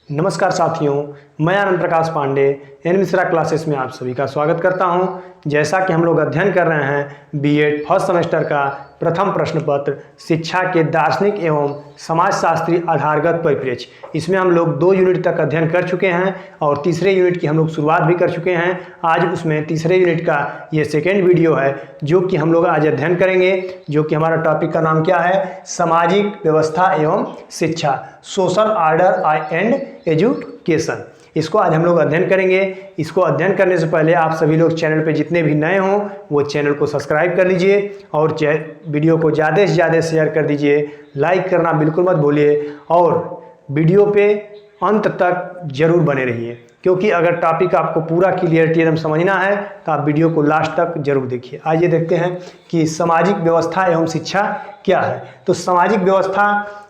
नमस्कार साथियों, मैं आनंद प्रकाश पांडे एन मिश्रा क्लासेस में आप सभी का स्वागत करता हूं। जैसा कि हम लोग अध्ययन कर रहे हैं बीएड फर्स्ट सेमेस्टर का प्रथम प्रश्न पत्र शिक्षा के दार्शनिक एवं समाजशास्त्री आधारगत परिप्रेक्ष्य, इसमें हम लोग 2 यूनिट तक अध्ययन कर चुके हैं और तीसरे यूनिट की हम लोग शुरुआत भी कर चुके हैं। आज उसमें तीसरे यूनिट का ये सेकेंड वीडियो है जो कि हम लोग आज अध्ययन करेंगे, जो कि हमारा टॉपिक का नाम क्या है, सामाजिक व्यवस्था एवं शिक्षा, सोशल ऑर्डर एंड एजुकेशन। इसको आज हम लोग अध्ययन करेंगे। इसको अध्ययन करने से पहले आप सभी लोग चैनल पे जितने भी नए हों वो चैनल को सब्सक्राइब कर लीजिए और वीडियो को ज़्यादा से ज़्यादा शेयर कर दीजिए। लाइक करना बिल्कुल मत भूलिए और वीडियो पे अंत तक जरूर बने रहिए, क्योंकि अगर टॉपिक आपको पूरा क्लियरिटी एकदम समझना है तो आप वीडियो को लास्ट तक जरूर देखिए। आइए देखते हैं कि सामाजिक व्यवस्था एवं शिक्षा क्या है। तो सामाजिक व्यवस्था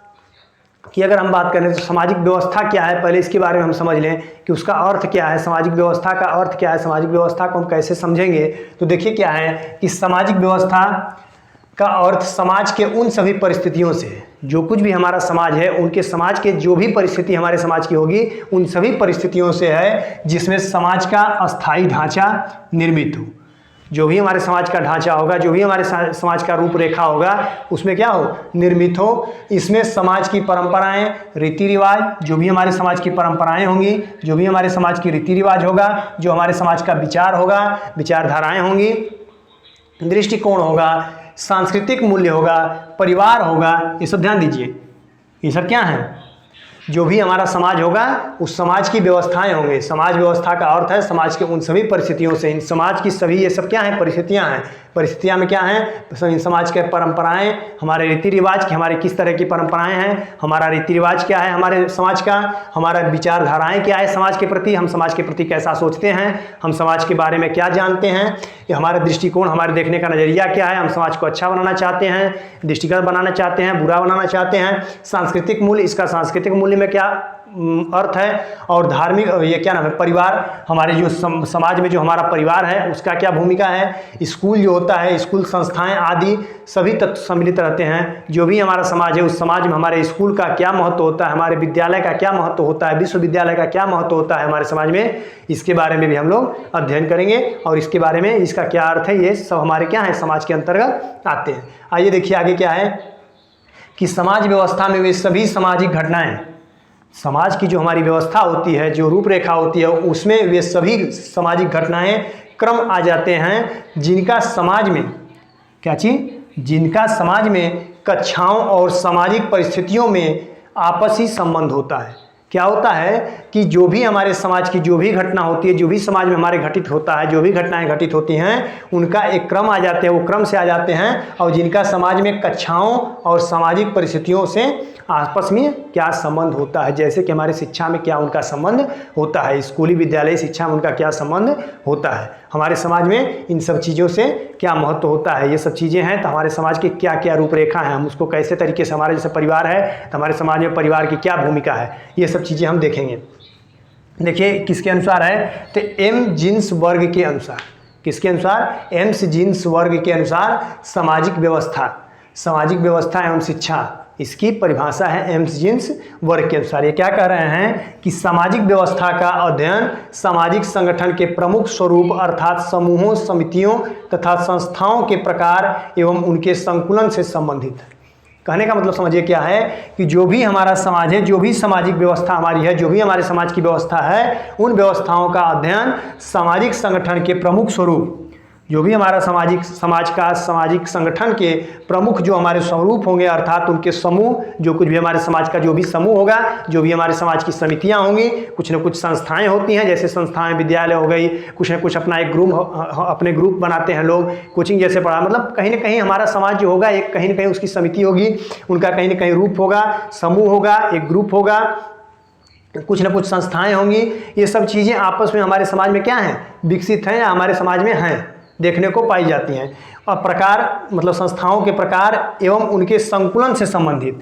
कि अगर हम बात करें तो सामाजिक व्यवस्था क्या है, पहले इसके बारे में हम समझ लें कि उसका अर्थ क्या है, सामाजिक व्यवस्था का अर्थ क्या है, सामाजिक व्यवस्था को हम कैसे समझेंगे। तो देखिए क्या है कि सामाजिक व्यवस्था का अर्थ समाज के उन सभी परिस्थितियों से, जो कुछ भी हमारा समाज है उनके समाज के जो भी परिस्थिति हमारे समाज की होगी उन सभी परिस्थितियों से है जिसमें समाज का अस्थायी ढांचा निर्मित हो। जो भी हमारे समाज का ढांचा होगा, जो भी हमारे समाज का रूपरेखा होगा उसमें क्या हो, निर्मित हो। इसमें समाज की परंपराएं, रीति रिवाज, जो भी हमारे समाज की परंपराएं होंगी, जो भी हमारे समाज की रीति रिवाज होगा, जो हमारे समाज का विचार होगा, विचारधाराएं होंगी, दृष्टिकोण होगा, सांस्कृतिक मूल्य होगा, परिवार होगा, ये सब ध्यान दीजिए। ये सब क्या है, जो भी हमारा समाज होगा उस समाज की व्यवस्थाएं होंगे। समाज व्यवस्था का अर्थ है समाज के उन सभी परिस्थितियों से, इन समाज की सभी ये सब क्या है, परिस्थितियां हैं। परिस्थितियां में क्या हैं, इन समाज के परंपराएं, हमारे रीति रिवाज की, हमारे किस तरह की परंपराएं हैं, हमारा रीति रिवाज क्या है हमारे समाज का, हमारा विचारधाराएं क्या है समाज के प्रति, हम समाज के प्रति कैसा सोचते हैं, हम समाज के बारे में क्या जानते हैं, ये हमारा दृष्टिकोण, हमारे देखने का नज़रिया क्या है, हम समाज को अच्छा बनाना चाहते हैं, दृष्टिगत बनाना चाहते हैं, बुरा बनाना चाहते हैं। सांस्कृतिक मूल्य, इसका सांस्कृतिक मूल्य में क्या अर्थ है, और धार्मिक, ये क्या नाम है, परिवार, हमारे जो समाज में जो हमारा परिवार है उसका क्या भूमिका है। स्कूल जो होता है, स्कूल संस्थाएं आदि सभी तत्व सम्मिलित रहते हैं। जो भी हमारा समाज है उस समाज में हमारे स्कूल का क्या महत्व होता है, हमारे विद्यालय का क्या महत्व होता है, विश्वविद्यालय का क्या महत्व होता है हमारे समाज में, इसके बारे में भी हम लोग अध्ययन करेंगे और इसके बारे में इसका क्या अर्थ है, ये सब हमारे क्या है, समाज के अंतर्गत आते हैं। आइए देखिए आगे क्या है कि समाज व्यवस्था में वे सभी सामाजिक घटनाएं, समाज की जो हमारी व्यवस्था होती है, जो रूपरेखा होती है, उसमें वे सभी सामाजिक घटनाएं क्रम आ जाते हैं जिनका समाज में क्या चीज, जिनका समाज में कक्षाओं और सामाजिक परिस्थितियों में आपसी संबंध होता है। क्या होता है कि जो भी हमारे समाज की जो भी घटना होती है, जो भी समाज में हमारे घटित होता है, जो भी घटनाएं घटित होती हैं उनका एक क्रम आ जाते हैं, वो क्रम से आ जाते हैं, और जिनका समाज में कक्षाओं और सामाजिक परिस्थितियों से आपस में क्या संबंध होता है। जैसे कि हमारे शिक्षा में क्या उनका संबंध होता है, स्कूली विद्यालय शिक्षा में उनका क्या संबंध होता है, हमारे समाज में इन सब चीज़ों से क्या महत्व होता है, ये सब चीज़ें हैं। तो हमारे समाज की क्या क्या रूपरेखा है, हम उसको कैसे तरीके से, हमारे जैसे परिवार है तो हमारे समाज में परिवार की क्या भूमिका है, ये सब चीज़ें हम देखेंगे। देखिए किसके अनुसार है, तो एम जीन्स वर्ग के अनुसार, किसके अनुसार, एम्स जीन्स वर्ग के अनुसार सामाजिक व्यवस्था, सामाजिक व्यवस्था एवं शिक्षा, इसकी परिभाषा है एम्स जीन्स वर्ग के अनुसार। ये क्या कह रहे हैं कि सामाजिक व्यवस्था का अध्ययन सामाजिक संगठन के प्रमुख स्वरूप अर्थात समूहों, समितियों तथा संस्थाओं के प्रकार एवं उनके संकुलन से संबंधित है। कहने का मतलब समझिए क्या है कि जो भी हमारा समाज है, जो भी सामाजिक व्यवस्था हमारी है, जो भी हमारे समाज की व्यवस्था है, उन व्यवस्थाओं का अध्ययन सामाजिक संगठन के प्रमुख स्वरूप, जो भी हमारा समाज का सामाजिक संगठन के प्रमुख जो हमारे स्वरूप होंगे अर्थात उनके समूह, जो कुछ भी हमारे समाज का जो भी समूह होगा, जो भी हमारे समाज की समितियां होंगी, कुछ न कुछ संस्थाएं होती हैं, जैसे संस्थाएं विद्यालय हो गई, कुछ न कुछ अपना एक अपने ग्रुप बनाते हैं लोग, कोचिंग जैसे पढ़ा, मतलब कहीं ना कहीं हमारा समाज जो होगा एक कहीं ना कहीं उसकी समिति होगी, उनका कहीं ना कहीं रूप होगा, समूह होगा, एक ग्रुप होगा, कुछ न कुछ संस्थाएं होंगी। ये सब चीज़ें आपस में हमारे समाज में क्या हैं, विकसित हैं या हमारे समाज में हैं, देखने को पाई जाती हैं। और प्रकार मतलब संस्थाओं के प्रकार एवं उनके संकुलन से संबंधित,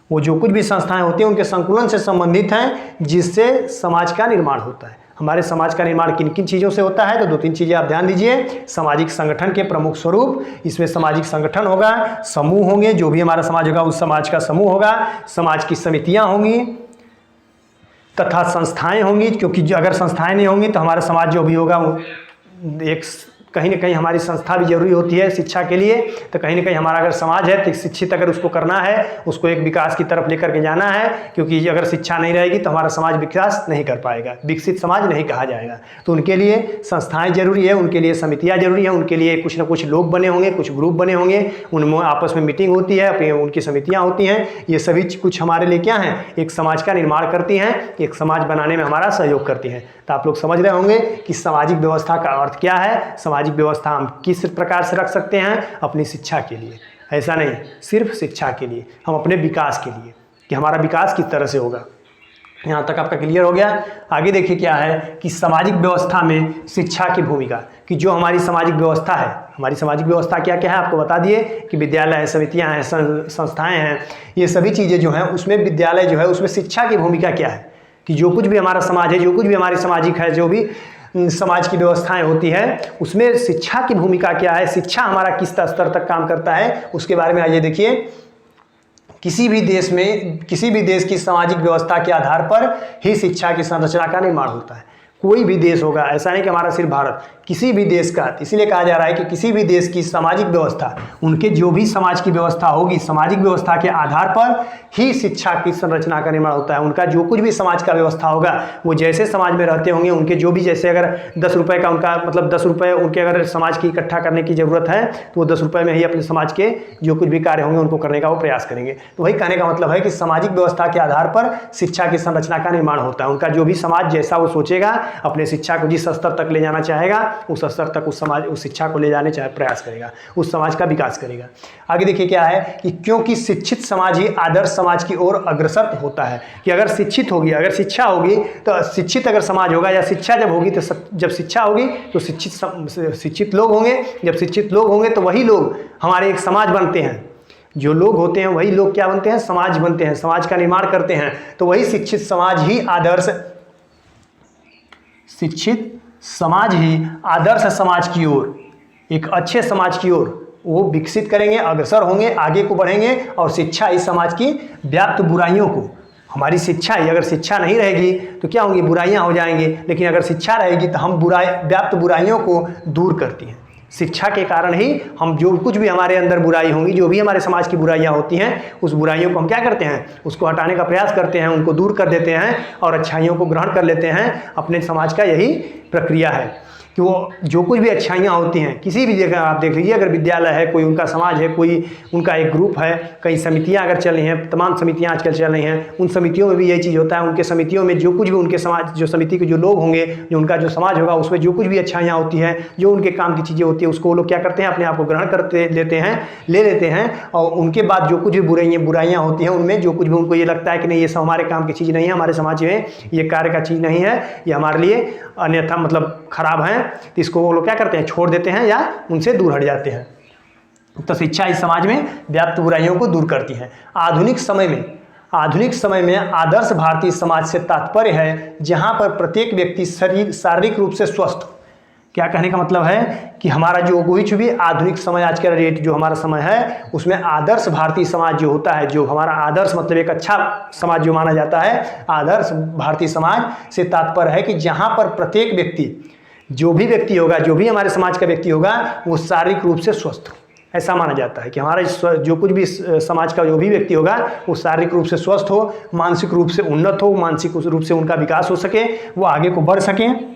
वो जो कुछ भी संस्थाएं होती हैं उनके संकुलन से संबंधित हैं जिससे समाज का निर्माण होता है। हमारे समाज का निर्माण किन किन चीज़ों से होता है, तो 2-3 चीज़ें आप ध्यान दीजिए। सामाजिक संगठन के प्रमुख स्वरूप, इसमें सामाजिक संगठन होगा, समूह होंगे, जो भी हमारा समाज होगा उस समाज का समूह होगा, समाज की समितियां होंगी, तथा संस्थाएं होंगी, क्योंकि अगर संस्थाएं नहीं होंगी तो हमारा समाज जो भी होगा वो एक कहीं ना कहीं हमारी संस्था भी जरूरी होती है शिक्षा के लिए। तो कहीं ना कहीं हमारा अगर समाज है तो शिक्षित अगर उसको करना है, उसको एक विकास की तरफ लेकर के जाना है, क्योंकि अगर शिक्षा नहीं रहेगी तो हमारा समाज विकास नहीं कर पाएगा, विकसित समाज नहीं कहा जाएगा। तो उनके लिए संस्थाएं जरूरी है, उनके लिए समितियां जरूरी है, उनके लिए कुछ ना कुछ लोग बने होंगे, कुछ ग्रुप बने होंगे, उनमें आपस में मीटिंग होती है, उनकी समितियाँ होती हैं। ये सभी कुछ हमारे लिए क्या हैं, एक समाज का निर्माण करती हैं, एक समाज बनाने में हमारा सहयोग करती हैं। तो आप लोग समझ रहे होंगे कि सामाजिक व्यवस्था का अर्थ क्या है। सामाजिक व्यवस्था हम किस प्रकार से रख सकते हैं, अपनी शिक्षा के लिए, ऐसा नहीं सिर्फ शिक्षा के लिए, हम अपने विकास के लिए, कि हमारा विकास किस तरह से होगा। यहाँ तक आपका क्लियर हो गया। आगे देखिए क्या है कि सामाजिक व्यवस्था में शिक्षा की भूमिका, कि जो हमारी सामाजिक व्यवस्था है, हमारी सामाजिक व्यवस्था क्या क्या है आपको बता दिए कि विद्यालय है, समितियाँ हैं, संस्थाएँ हैं, ये सभी चीज़ें जो हैं उसमें विद्यालय जो है उसमें शिक्षा की भूमिका क्या है, कि जो कुछ भी हमारा समाज है, जो कुछ भी हमारी सामाजिक है, जो भी समाज की व्यवस्थाएं होती है उसमें शिक्षा की भूमिका क्या है, शिक्षा हमारा किस स्तर तक काम करता है, उसके बारे में आइए देखिए। किसी भी देश में, किसी भी देश की सामाजिक व्यवस्था के आधार पर ही शिक्षा की संरचना का निर्माण होता है। कोई भी देश होगा, ऐसा नहीं कि हमारा सिर्फ भारत, किसी भी देश का, इसीलिए कहा जा रहा है कि किसी भी देश की सामाजिक व्यवस्था, उनके जो भी समाज की व्यवस्था होगी, सामाजिक व्यवस्था के आधार पर ही शिक्षा की संरचना का निर्माण होता है। उनका जो कुछ भी समाज का व्यवस्था होगा, वो जैसे समाज में रहते होंगे, उनके जो भी, जैसे अगर 10 रुपये का उनका मतलब 10 रुपये उनके अगर समाज की इकट्ठा करने की ज़रूरत है तो वो 10 रुपये में ही अपने समाज के जो कुछ भी कार्य होंगे उनको करने का वो प्रयास करेंगे। तो वही कहने का मतलब है कि सामाजिक व्यवस्था के आधार पर शिक्षा की संरचना का निर्माण होता है। उनका जो भी समाज जैसा वो सोचेगा, अपने शिक्षा को जिस स्तर तक ले जाना चाहेगा, उस स्तर तक उस समाज उस शिक्षा को ले जाने प्रयास करेगा, उस समाज का विकास करेगा। आगे देखिए क्या है कि क्योंकि शिक्षित समाज ही आदर्श समाज की ओर अग्रसर होता है, कि अगर शिक्षित होगी, अगर शिक्षा होगी तो शिक्षित अगर समाज होगा, या शिक्षा जब होगी तो जब शिक्षा होगी तो शिक्षित लोग होंगे, जब शिक्षित लोग होंगे तो वही लोग हमारे एक समाज बनते हैं। जो लोग होते हैं वही लोग क्या बनते हैं, समाज बनते हैं, समाज का निर्माण करते हैं। तो वही शिक्षित समाज ही आदर्श समाज की ओर, एक अच्छे समाज की ओर वो विकसित करेंगे, अग्रसर होंगे, आगे को बढ़ेंगे। और शिक्षा इस समाज की व्याप्त बुराइयों को, हमारी शिक्षा ही, अगर शिक्षा नहीं रहेगी तो क्या होंगी, बुराइयां हो जाएंगी, लेकिन अगर शिक्षा रहेगी तो हम व्याप्त बुराइयों को दूर करती हैं। शिक्षा के कारण ही हम जो कुछ भी हमारे अंदर बुराई होंगी, जो भी हमारे समाज की बुराइयां होती हैं, उस बुराइयों को हम क्या करते हैं, उसको हटाने का प्रयास करते हैं, उनको दूर कर देते हैं और अच्छाइयों को ग्रहण कर लेते हैं। अपने समाज का यही प्रक्रिया है कि वो जो कुछ भी अच्छाइयाँ होती हैं, किसी भी जगह आप देख लीजिए, अगर विद्यालय है, कोई उनका समाज है, कोई उनका एक ग्रुप है, कई समितियाँ अगर चल रही हैं, तमाम समितियाँ आजकल चल रही हैं, उन समितियों में भी यही चीज़ होता है। उनके समितियों में जो कुछ भी उनके समाज, जो समिति के जो लोग होंगे, जो उनका जो समाज होगा, उसमें जो कुछ भी अच्छाइयाँ होती हैं, जो उनके काम की चीज़ें होती हैं, उसको वो लोग क्या करते हैं, अपने आप को ग्रहण करते ले लेते हैं। और उनके बाद जो कुछ भी बुराइयाँ होती हैं, उनमें जो कुछ भी उनको ये लगता है कि नहीं, ये सब हमारे काम की चीज़ नहीं है, हमारे समाज में ये कार्य का चीज़ नहीं है, ये हमारे लिए अन्यथा मतलब खराब है, तो इसको वो लोग क्या करते हैं, छोड़ देते हैं या उनसे दूर हट जाते हैं। तो शिक्षा इस समाज में व्याप्त बुराइयों को दूर करती है। आधुनिक समय में आदर्श भारतीय समाज से तात्पर्य है जहां पर प्रत्येक व्यक्ति शारीरिक रूप से स्वस्थ। क्या कहने का मतलब है कि हमारा जो कुछ भी आधुनिक समय, आज का डेट जो हमारा समय है, उसमें आदर्श भारतीय समाज जो होता है, जो हमारा आदर्श मतलब एक अच्छा समाज जो माना जाता है, आदर्श भारतीय समाज से तात्पर्य है कि जहां पर प्रत्येक व्यक्ति, जो भी व्यक्ति होगा, जो भी हमारे समाज का व्यक्ति होगा, वो शारीरिक रूप से स्वस्थ हो। ऐसा माना जाता है कि हमारा जो कुछ भी समाज का जो भी व्यक्ति होगा, वो शारीरिक रूप से स्वस्थ हो, मानसिक रूप से उन्नत हो, मानसिक रूप से उनका विकास हो सके, वो आगे को बढ़ सकें,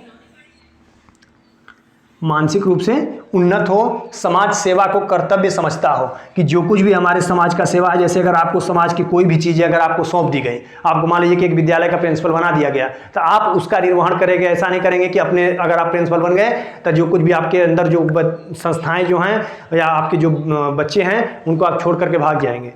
मानसिक रूप से उन्नत हो, समाज सेवा को कर्तव्य समझता हो, कि जो कुछ भी हमारे समाज का सेवा है, जैसे अगर आपको समाज की कोई भी चीज़ें अगर आपको सौंप दी गई, आपको मान लीजिए कि एक विद्यालय का प्रिंसिपल बना दिया गया, तो आप उसका निर्वहन करेंगे। ऐसा नहीं करेंगे कि अपने, अगर आप प्रिंसिपल बन गए तो जो कुछ भी आपके अंदर जो संस्थाएं जो हैं या आपके जो बच्चे हैं उनको आप छोड़ करके भाग जाएंगे,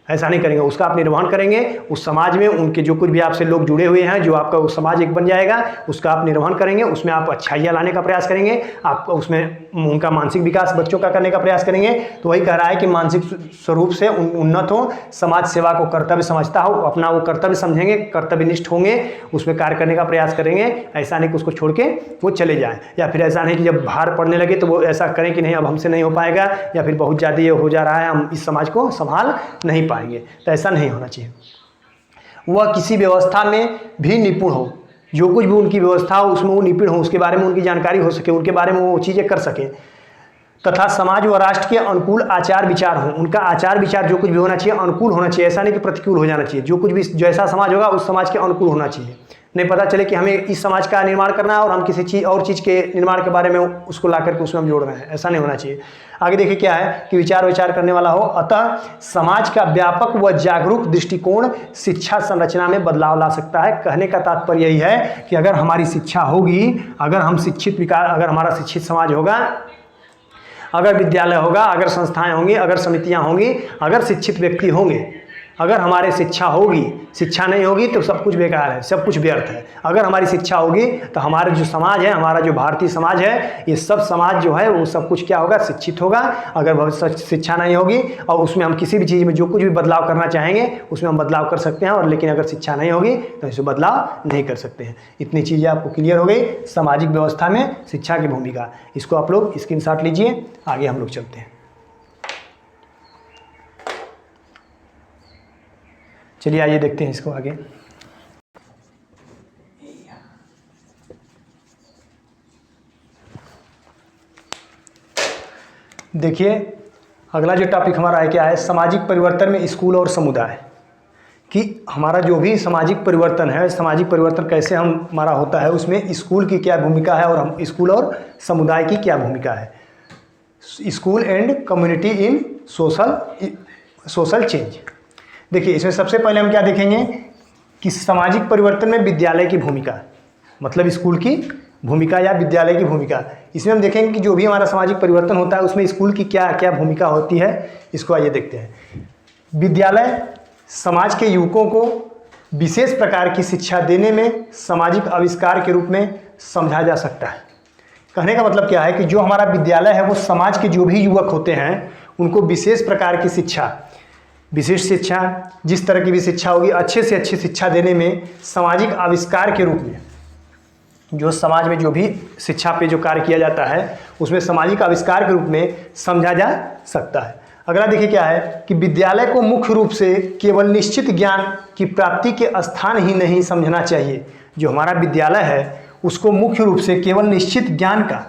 ऐसा नहीं करेंगे। उसका आप निर्वहन करेंगे, उस समाज में उनके जो कुछ भी आपसे लोग जुड़े हुए हैं, जो आपका उस समाज एक बन जाएगा, उसका आप निर्वहन करेंगे, उसमें आप अच्छाइयाँ लाने का प्रयास करेंगे, आप उसमें उनका मानसिक विकास बच्चों का करने का प्रयास करेंगे। तो वही कह रहा है कि मानसिक स्वरूप से उन्नत हो, समाज सेवा को कर्तव्य समझता हो, अपना वो कर्तव्य समझेंगे, कर्तव्यनिष्ठ होंगे, उसमें कार्य करने का प्रयास करेंगे। ऐसा नहीं कि उसको छोड़ के वो चले जाएं, या फिर ऐसा नहीं कि जब भार पड़ने लगे तो वो ऐसा करें कि नहीं अब हमसे नहीं हो पाएगा, या फिर बहुत ज़्यादा ये हो जा रहा है, हम इस समाज को संभाल नहीं पाएंगे। तो ऐसा नहीं होना चाहिए। वह किसी व्यवस्था में भी निपुण हो, जो कुछ भी उनकी व्यवस्था हो उसमें वो निपुण हो, उसके बारे में उनकी जानकारी हो सके, उनके बारे में वो चीज़ें कर सकें, तथा समाज व राष्ट्र के अनुकूल आचार विचार हो। उनका आचार विचार जो कुछ भी होना चाहिए अनुकूल होना चाहिए, ऐसा नहीं कि प्रतिकूल हो जाना चाहिए। जो कुछ भी जैसा समाज होगा उस समाज के अनुकूल होना चाहिए। नहीं पता चले कि हमें इस समाज का निर्माण करना है और हम किसी चीज़ के निर्माण के बारे में उसको ला करके उसमें हम जोड़ रहे हैं, ऐसा नहीं होना चाहिए। आगे देखिए क्या है कि विचार विचार करने वाला हो। अतः समाज का व्यापक व जागरूक दृष्टिकोण शिक्षा संरचना में बदलाव ला सकता है। कहने का तात्पर्य यही है कि अगर हमारी शिक्षा होगी, अगर हम अगर हमारा शिक्षित समाज होगा, अगर विद्यालय होगा, अगर संस्थाएं होंगी, अगर समितियां होंगी, अगर शिक्षित व्यक्ति होंगे, अगर हमारी शिक्षा होगी, शिक्षा नहीं होगी तो सब कुछ बेकार है, सब कुछ व्यर्थ है। अगर हमारी शिक्षा होगी तो हमारा जो समाज है, हमारा जो भारतीय समाज है, ये सब समाज जो है वो सब कुछ क्या होगा, शिक्षित होगा। अगर शिक्षा नहीं होगी और उसमें हम किसी भी चीज़ में जो कुछ भी बदलाव करना चाहेंगे उसमें हम बदलाव कर सकते हैं, और लेकिन अगर शिक्षा नहीं होगी तो इसमें बदलाव नहीं कर सकते हैं। इतनी चीज़ें आपको क्लियर हो गई सामाजिक व्यवस्था में शिक्षा की भूमिका। इसको आप लोग स्क्रीनशॉट लीजिए, आगे हम लोग चलते हैं। चलिए आइए देखते हैं इसको आगे। देखिए अगला जो टॉपिक हमारा है क्या है, सामाजिक परिवर्तन में स्कूल और समुदाय। कि हमारा जो भी सामाजिक परिवर्तन है, सामाजिक परिवर्तन कैसे हमारा होता है, उसमें स्कूल की क्या भूमिका है और हम स्कूल और समुदाय की क्या भूमिका है। School and community in social change. देखिए इसमें सबसे पहले हम क्या देखेंगे कि सामाजिक परिवर्तन में विद्यालय की भूमिका, मतलब स्कूल की भूमिका या विद्यालय की भूमिका। इसमें हम देखेंगे कि जो भी हमारा सामाजिक परिवर्तन होता है उसमें स्कूल की क्या क्या भूमिका होती है। इसको आइए देखते हैं। विद्यालय समाज के युवकों को विशेष प्रकार की शिक्षा देने में सामाजिक आविष्कार के रूप में समझा जा सकता है। कहने का मतलब क्या है कि जो हमारा विद्यालय है वो समाज के जो भी युवक होते हैं उनको विशेष प्रकार की शिक्षा, विशिष्ट शिक्षा, जिस तरह की भी शिक्षा होगी, अच्छे से अच्छी शिक्षा देने में सामाजिक आविष्कार के रूप में, जो समाज में जो भी शिक्षा पे जो कार्य किया जाता है उसमें सामाजिक आविष्कार के रूप में समझा जा सकता है। अगला देखिए क्या है कि विद्यालय को मुख्य रूप से केवल निश्चित ज्ञान की प्राप्ति के स्थान ही नहीं समझना चाहिए। जो हमारा विद्यालय है उसको मुख्य रूप से केवल निश्चित ज्ञान का,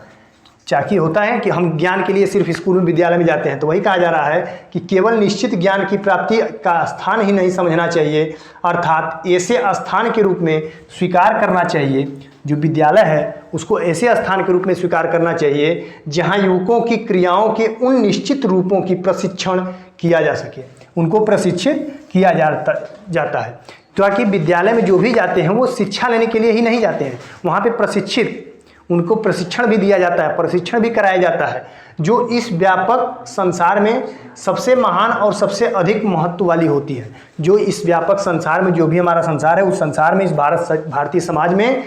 चाकि होता है कि हम ज्ञान के लिए सिर्फ स्कूल में विद्यालय में जाते हैं, तो वही कहा जा रहा है कि केवल निश्चित ज्ञान की प्राप्ति का स्थान ही नहीं समझना चाहिए, अर्थात ऐसे स्थान के रूप में स्वीकार करना चाहिए। जो विद्यालय है उसको ऐसे स्थान के रूप में स्वीकार करना चाहिए जहां युवकों की क्रियाओं के उन निश्चित रूपों की प्रशिक्षण किया जा सके, उनको प्रशिक्षित किया जाता है। ताकि विद्यालय में जो भी जाते हैं वो शिक्षा लेने के लिए ही नहीं जाते हैं, वहाँ पे उनको प्रशिक्षण भी दिया जाता है, प्रशिक्षण भी कराया जाता है, जो इस व्यापक संसार में सबसे महान और सबसे अधिक महत्व वाली होती है। जो इस व्यापक संसार में जो भी हमारा संसार है उस संसार में इस भारतीय समाज में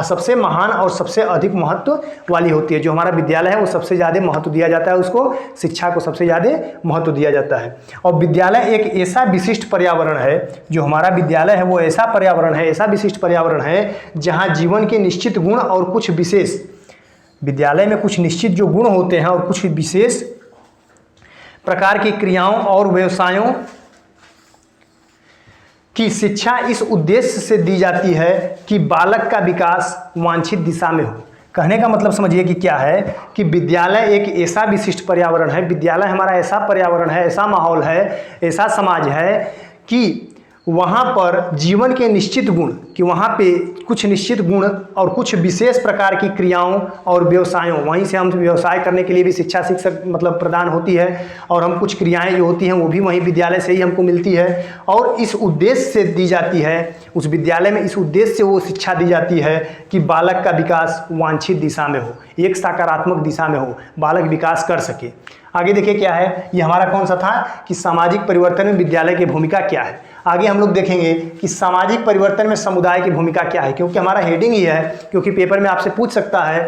सबसे महान और सबसे अधिक महत्व वाली होती है। जो हमारा विद्यालय है वो सबसे ज़्यादा महत्व दिया जाता है, उसको शिक्षा को सबसे ज़्यादा महत्व दिया जाता है। और विद्यालय एक ऐसा विशिष्ट पर्यावरण है, जो हमारा विद्यालय है वो ऐसा पर्यावरण है, ऐसा विशिष्ट पर्यावरण है जहाँ जीवन के निश्चित गुण और कुछ विशेष, विद्यालय में कुछ निश्चित जो गुण होते हैं और कुछ विशेष प्रकार की क्रियाओं और व्यवसायों की शिक्षा इस उद्देश्य से दी जाती है कि बालक का विकास वांछित दिशा में हो। कहने का मतलब समझिए कि क्या है कि विद्यालय एक ऐसा विशिष्ट पर्यावरण है, विद्यालय हमारा ऐसा पर्यावरण है, ऐसा माहौल है, ऐसा समाज है कि वहाँ पर जीवन के निश्चित गुण, कि वहाँ पे कुछ निश्चित गुण और कुछ विशेष प्रकार की क्रियाओं और व्यवसायों, वहीं से हम व्यवसाय करने के लिए भी शिक्षा मतलब प्रदान होती है, और हम कुछ क्रियाएं जो होती हैं वो भी वहीं विद्यालय से ही हमको मिलती है। और इस उद्देश्य से दी जाती है, उस विद्यालय में इस उद्देश्य से वो शिक्षा दी जाती है कि बालक का विकास वांछित दिशा में हो, एक सकारात्मक दिशा में हो, बालक विकास कर सके। आगे देखिए क्या है, ये हमारा कौन सा था कि सामाजिक परिवर्तन में विद्यालय की भूमिका क्या है। आगे हम लोग देखेंगे कि सामाजिक परिवर्तन में समुदाय की भूमिका क्या है, क्योंकि हमारा हेडिंग ही है, क्योंकि पेपर में आपसे पूछ सकता है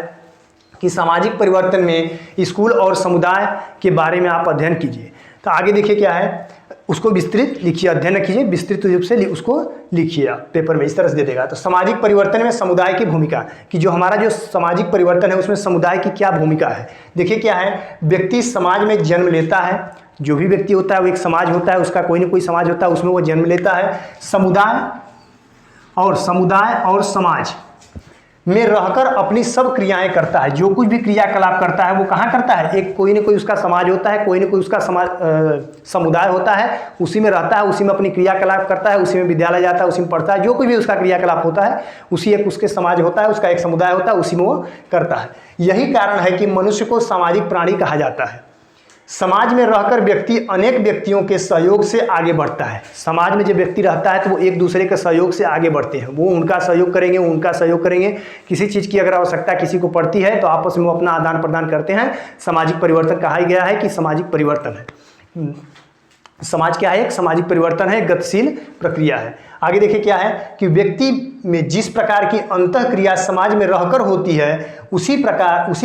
कि सामाजिक परिवर्तन में स्कूल और समुदाय के बारे में आप अध्ययन कीजिए। तो आगे देखिए क्या है, उसको विस्तृत लिखिए, अध्ययन कीजिए, विस्तृत रूप से उसको लिखिए आप पेपर में, इस तरह से दे देगा। तो सामाजिक परिवर्तन में समुदाय की भूमिका, कि जो हमारा जो सामाजिक परिवर्तन है उसमें समुदाय की क्या भूमिका है। देखिए क्या है, व्यक्ति समाज में जन्म लेता है, जो भी व्यक्ति होता है वो एक समाज होता है, उसका कोई ना कोई समाज होता है, उसमें वो जन्म लेता है। समुदाय और समाज में रहकर अपनी सब क्रियाएं करता है, जो कुछ भी क्रियाकलाप करता है वो कहाँ करता है, एक कोई ना कोई उसका समाज होता है, कोई ना कोई उसका समुदाय होता है, उसी में रहता है, उसी में अपनी क्रियाकलाप करता है, उसी में विद्यालय जाता है, उसी में पढ़ता है, जो कुछ भी उसका क्रियाकलाप होता है उसी एक उसके समाज होता है, उसका एक समुदाय होता है, उसी में वो करता है। यही कारण है कि मनुष्य को सामाजिक प्राणी कहा जाता है। समाज में रहकर व्यक्ति अनेक व्यक्तियों के सहयोग से आगे बढ़ता है। समाज में जब व्यक्ति रहता है तो वो एक दूसरे के सहयोग से आगे बढ़ते हैं, वो उनका सहयोग करेंगे, वो उनका सहयोग करेंगे। किसी चीज़ की अगर आवश्यकता किसी को पड़ती है तो आपस में वो अपना आदान प्रदान करते हैं। सामाजिक परिवर्तन कहा गया है कि सामाजिक परिवर्तन है, समाज क्या है, एक सामाजिक परिवर्तन है, गतिशील प्रक्रिया है। आगे देखिए क्या है कि व्यक्ति में जिस प्रकार की अंतःक्रिया समाज में रहकर होती है उसी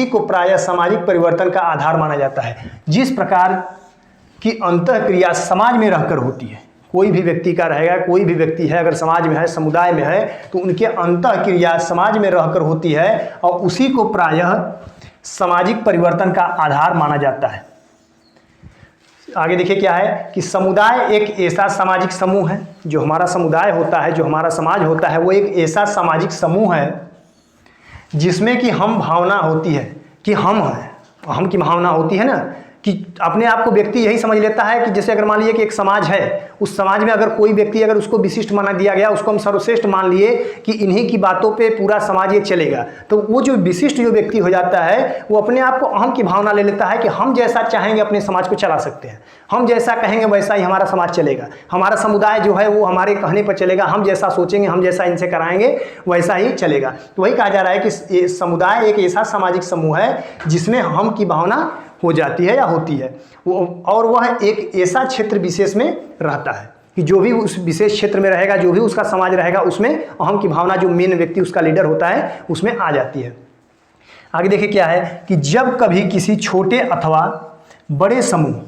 को प्रायः सामाजिक परिवर्तन का आधार माना जाता है। जिस प्रकार की अंतःक्रिया समाज में रहकर होती है, कोई भी व्यक्ति का रहेगा, कोई भी व्यक्ति है अगर समाज में है, समुदाय में है, तो उनके अंतःक्रिया समाज में रहकर होती है और उसी को प्रायः सामाजिक परिवर्तन का आधार माना जाता है। आगे देखिए क्या है कि समुदाय एक ऐसा सामाजिक समूह है, जो हमारा समुदाय होता है, जो हमारा समाज होता है, वो एक ऐसा सामाजिक समूह है जिसमें कि हम भावना होती है कि हम हैं, हम की भावना होती है ना, कि अपने आप को व्यक्ति यही समझ लेता है कि जैसे अगर मान लीजिए कि एक समाज है, उस समाज में अगर कोई व्यक्ति अगर उसको विशिष्ट माना दिया गया, उसको हम सर्वश्रेष्ठ मान लिए कि इन्हीं की बातों पे पूरा समाज ये चलेगा, तो वो जो विशिष्ट जो व्यक्ति हो जाता है वो अपने आप को अहम की भावना ले लेता है कि हम जैसा चाहेंगे अपने समाज को चला सकते हैं, हम जैसा कहेंगे वैसा ही हमारा समाज चलेगा, हमारा समुदाय जो है वो हमारे कहने पर चलेगा, हम जैसा सोचेंगे, हम जैसा इनसे कराएंगे वैसा ही चलेगा। तो वही कहा जा रहा है कि समुदाय एक ऐसा सामाजिक समूह है जिसमें हम की भावना हो जाती है या होती है, और वह एक ऐसा क्षेत्र विशेष में रहता है कि जो भी उस विशेष क्षेत्र में रहेगा, जो भी उसका समाज रहेगा, उसमें अहम की भावना, जो मेन व्यक्ति उसका लीडर होता है, उसमें आ जाती है। आगे देखिए क्या है कि जब कभी किसी छोटे अथवा बड़े समूह,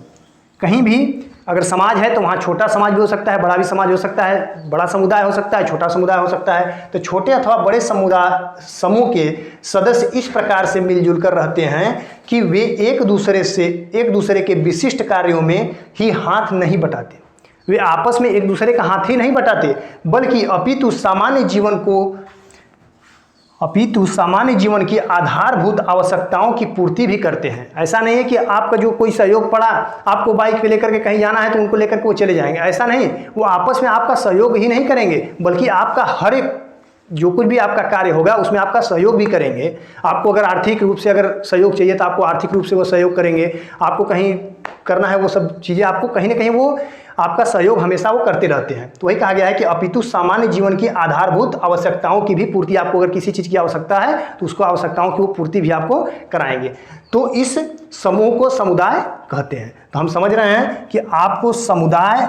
कहीं भी अगर समाज है तो वहाँ छोटा समाज भी हो सकता है, बड़ा भी समाज हो सकता है, बड़ा समुदाय हो सकता है, छोटा समुदाय हो सकता है, तो छोटे अथवा बड़े समूह के सदस्य इस प्रकार से मिलजुल कर रहते हैं कि वे एक दूसरे के विशिष्ट कार्यों में ही हाथ नहीं बटाते, वे आपस में एक दूसरे का हाथ ही नहीं बटाते, बल्कि अपितु सामान्य जीवन की आधारभूत आवश्यकताओं की पूर्ति भी करते हैं। ऐसा नहीं है कि आपका जो कोई सहयोग पड़ा, आपको बाइक पे लेकर के कहीं जाना है तो उनको लेकर के वो चले जाएंगे, ऐसा नहीं, वो आपस में आपका सहयोग ही नहीं करेंगे, बल्कि आपका हर एक जो कुछ भी आपका कार्य होगा उसमें आपका सहयोग भी करेंगे। आपको अगर आर्थिक रूप से अगर सहयोग चाहिए तो आपको आर्थिक रूप से वो सहयोग करेंगे, आपको कहीं करना है वो सब चीज़ें आपको कहीं ना कहीं वो आपका सहयोग हमेशा वो करते रहते हैं। तो वही कहा गया है कि अपितु सामान्य जीवन की आधारभूत आवश्यकताओं की भी पूर्ति, आपको अगर किसी चीज़ की आवश्यकता है तो उसको आवश्यकताओं की वो पूर्ति भी आपको कराएंगे। तो इस समूह को समुदाय कहते हैं। तो हम समझ रहे हैं कि आपको समुदाय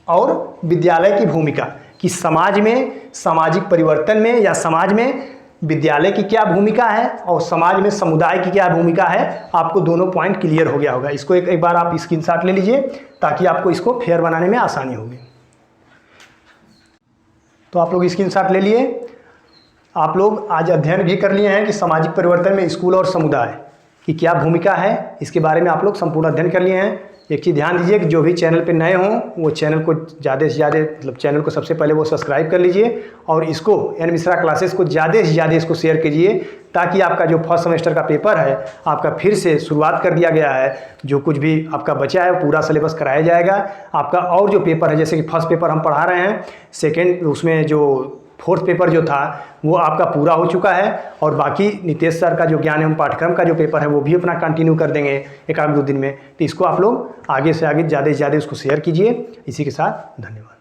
और विद्यालय की भूमिका, कि समाज में सामाजिक परिवर्तन में या समाज में विद्यालय की क्या भूमिका है और समाज में समुदाय की क्या भूमिका है, आपको दोनों पॉइंट क्लियर हो गया होगा। इसको एक बार आप स्क्रीनशॉट ले लीजिए ताकि आपको इसको फेयर बनाने में आसानी होगी। तो आप लोग स्क्रीनशॉट ले लिए, आप लोग आज अध्ययन भी कर लिए हैं कि सामाजिक परिवर्तन में स्कूल और समुदाय की क्या भूमिका है, इसके बारे में आप लोग संपूर्ण अध्ययन कर लिए हैं। एक चीज़ ध्यान दीजिए कि जो भी चैनल पे नए हों वो चैनल को ज़्यादा से ज़्यादा मतलब चैनल को सबसे पहले वो सब्सक्राइब कर लीजिए और इसको एन मिश्रा क्लासेस को ज़्यादा से ज़्यादा इसको शेयर कीजिए, ताकि आपका जो फर्स्ट सेमेस्टर का पेपर है आपका फिर से शुरुआत कर दिया गया है। जो कुछ भी आपका बचा है पूरा सिलेबस कराया जाएगा आपका। और जो पेपर है, जैसे कि फर्स्ट पेपर हम पढ़ा रहे हैं, सेकेंड उसमें जो फोर्थ पेपर जो था वो आपका पूरा हो चुका है, और बाकी नितेश सर का जो ज्ञान एवं पाठ्यक्रम का जो पेपर है वो भी अपना कंटिन्यू कर देंगे एक आध दो दिन में। तो इसको आप लोग आगे से आगे ज़्यादा से ज़्यादा इसको शेयर कीजिए। इसी के साथ धन्यवाद।